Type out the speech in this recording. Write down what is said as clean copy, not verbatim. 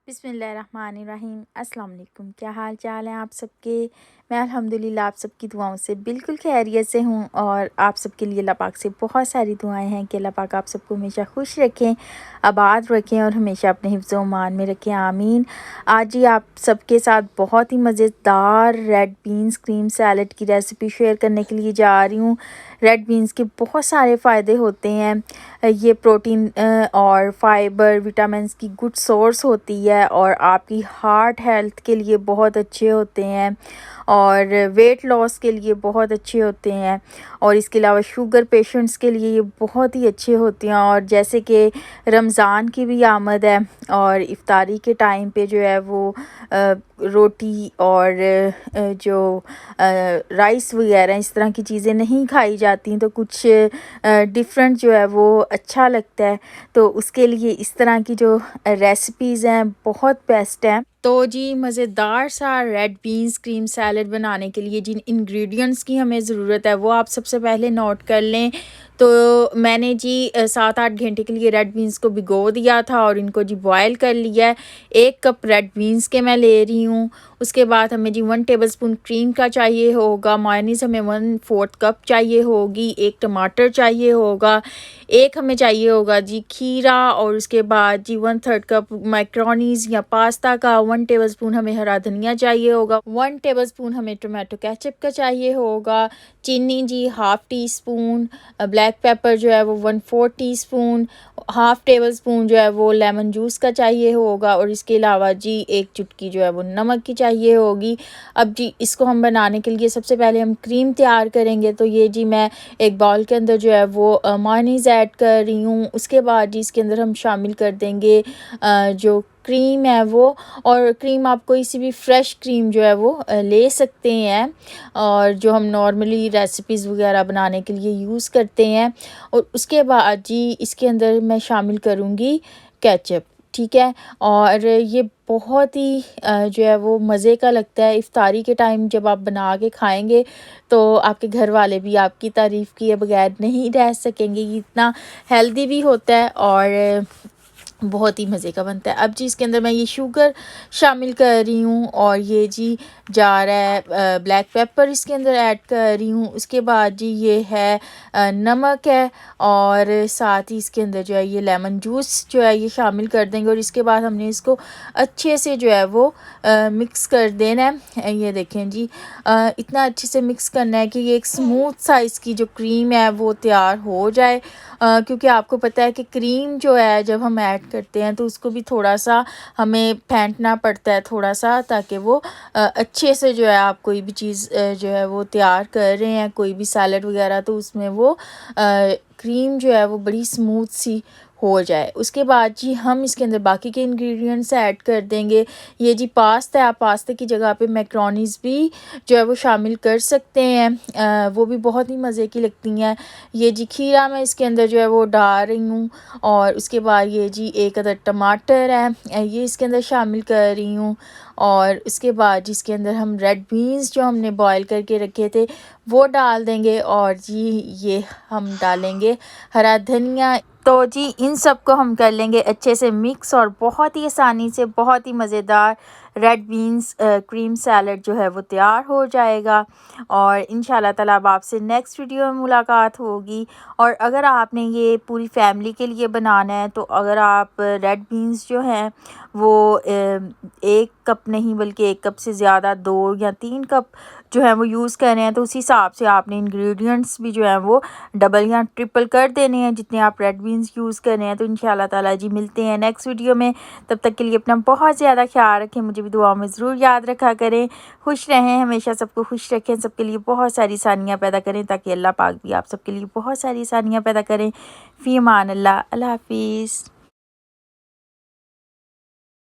बिस्मिल्लाहिर्रहमानिर्रहीम। अस्सलाम वालेकुम। क्या हाल चाल है आप सबके? मैं अल्हम्दुलिल्लाह आप सबकी दुआओं से बिल्कुल खैरियत से हूँ और आप सबके लिए अल्लाह पाक से बहुत सारी दुआएं हैं कि अल्लाह पाक आप सबको हमेशा खुश रखें, आबाद रखें और हमेशा अपने हिफ्ज़ व अमान में रखें, आमीन। आज ही आप सबके साथ बहुत ही मज़ेदार रेड बीन्स क्रीम सैलड की रेसिपी शेयर करने के लिए जा रही हूँ। रेड बीन्स के बहुत सारे फ़ायदे होते हैं। ये प्रोटीन और फाइबर विटामिन्स की गुड सोर्स होती है और आपकी हार्ट हेल्थ के लिए बहुत अच्छे होते हैं और वेट लॉस के लिए बहुत अच्छे होते हैं और इसके अलावा शुगर पेशेंट्स के लिए ये बहुत ही अच्छे होते हैं। और जैसे कि रमज़ान की भी आमद है और इफ्तारी के टाइम पे जो है वो रोटी और जो राइस वगैरह इस तरह की चीज़ें नहीं खाई जाती, तो कुछ डिफरेंट जो है वो अच्छा लगता है। तो उसके लिए इस तरह की जो रेसिपीज़ हैं बहुत बेस्ट हैं। तो जी मज़ेदार सा रेड बीन्स क्रीम सैलड बनाने के लिए जिन इंग्रेडिएंट्स की हमें ज़रूरत है वो आप सबसे पहले नोट कर लें। तो मैंने जी 7-8 घंटे के लिए रेड बीन्स को भिगो दिया था और इनको जी बॉयल कर लिया है। 1 कप रेड बीन्स के मैं ले रही हूँ। उसके बाद हमें जी 1 टेबलस्पून क्रीम का चाहिए होगा, मायोनीज़ हमें 1/4 कप चाहिए होगी, 1 टमाटर चाहिए होगा, 1 हमें चाहिए होगा जी खीरा और उसके बाद जी 1/3 कप मैक्रोनीज़ या पास्ता का, 1 टेबलस्पून हमें हरा धनिया चाहिए होगा, 1 टेबलस्पून हमें टोमेटो केचप का चाहिए होगा, चीनी जी 1/2 टीस्पून, ब्लैक पेपर जो है वो 1/4 टीस्पून, 1/2 टेबलस्पून जो है वो लेमन जूस का चाहिए होगा और इसके अलावा जी 1 चुटकी जो है वो नमक की चाहिए होगी। अब जी इसको हम बनाने के लिए सबसे पहले हम क्रीम तैयार करेंगे। तो ये जी मैं एक बाउल के अंदर जो है वो मायोनीज़ ऐड कर रही हूँ। उसके बाद जी इसके अंदर हम शामिल कर देंगे जो क्रीम है वो, और क्रीम आप कोई सी भी फ्रेश क्रीम जो है वो ले सकते हैं और जो हम नॉर्मली रेसिपीज़ वगैरह बनाने के लिए यूज़ करते हैं। और उसके बाद जी इसके अंदर मैं शामिल करूँगी केचप, ठीक है। और ये बहुत ही जो है वो मज़े का लगता है। इफ्तारी के टाइम जब आप बना के खाएंगे तो आपके घर वाले भी आपकी तारीफ़ किए बगैर नहीं रह सकेंगे। ये इतना हेल्दी भी होता है और बहुत ही मज़े का बनता है। अब जी इसके अंदर मैं ये शुगर शामिल कर रही हूँ और ये जी जा रहा है ब्लैक पेपर इसके अंदर ऐड कर रही हूँ। उसके बाद जी ये है नमक है और साथ ही इसके अंदर जो है ये लेमन जूस जो है ये शामिल कर देंगे और इसके बाद हमने इसको अच्छे से जो है वो मिक्स कर देना है। ये देखें जी इतना अच्छे से मिक्स करना है कि ये एक स्मूथ साइज़ की जो क्रीम है वो तैयार हो जाए। क्योंकि आपको पता है कि क्रीम जो है जब हम ऐड करते हैं तो उसको भी थोड़ा सा हमें फेंटना पड़ता है थोड़ा सा, ताकि वो अच्छे से जो है आप कोई भी चीज़ जो है वो तैयार कर रहे हैं, कोई भी सैलड वगैरह, तो उसमें वो क्रीम जो है वो बड़ी स्मूथ सी हो जाए। उसके बाद जी हम इसके अंदर बाकी के इंग्रेडिएंट्स ऐड कर देंगे। ये जी पास्ता है, आप पास्ता की जगह पे मैक्रोनीज़ भी जो है वो शामिल कर सकते हैं, वो भी बहुत ही मज़े की लगती हैं। ये जी खीरा मैं इसके अंदर जो है वो डाल रही हूँ और उसके बाद ये जी 1 अदद टमाटर है ये इसके अंदर शामिल कर रही हूँ और उसके बाद जिसके अंदर हम रेड बीन्स जो हमने बॉईल करके रखे थे वो डाल देंगे और जी ये हम डालेंगे हरा धनिया। तो जी इन सब को हम कर लेंगे अच्छे से मिक्स और बहुत ही आसानी से बहुत ही मज़ेदार रेड बीन्स क्रीम सैलड जो है वो तैयार हो जाएगा। और इंशाल्लाह ताला अब आपसे नेक्स्ट वीडियो में मुलाकात होगी। और अगर आपने ये पूरी फैमिली के लिए बनाना है तो अगर आप रेड बीन्स जो हैं वो 1 कप नहीं बल्कि 1 कप से ज़्यादा 2 या 3 कप जो है वो यूज़ कर रहे हैं तो उस हिसाब से आपने इंग्रेडिएंट्स भी जो है वो डबल या ट्रिपल कर देने हैं जितने आप रेड बीन्स यूज़ कर रहे हैं। तो इंशाल्लाह ताला जी मिलते हैं नेक्स्ट वीडियो में। तब तक के लिए अपना बहुत ज़्यादा ख्याल रखें, मुझे भी दुआ में ज़रूर याद रखा करें। खुश रहें, हमेशा सबको खुश रखें, सबके लिए बहुत सारी आसानियाँ पैदा करें ताकि अल्लाह पाक भी आप सबके लिए बहुत सारी आसानियाँ पैदा करें। फ़ी अमान अल्लाह। अल्लाह हाफ़िज़।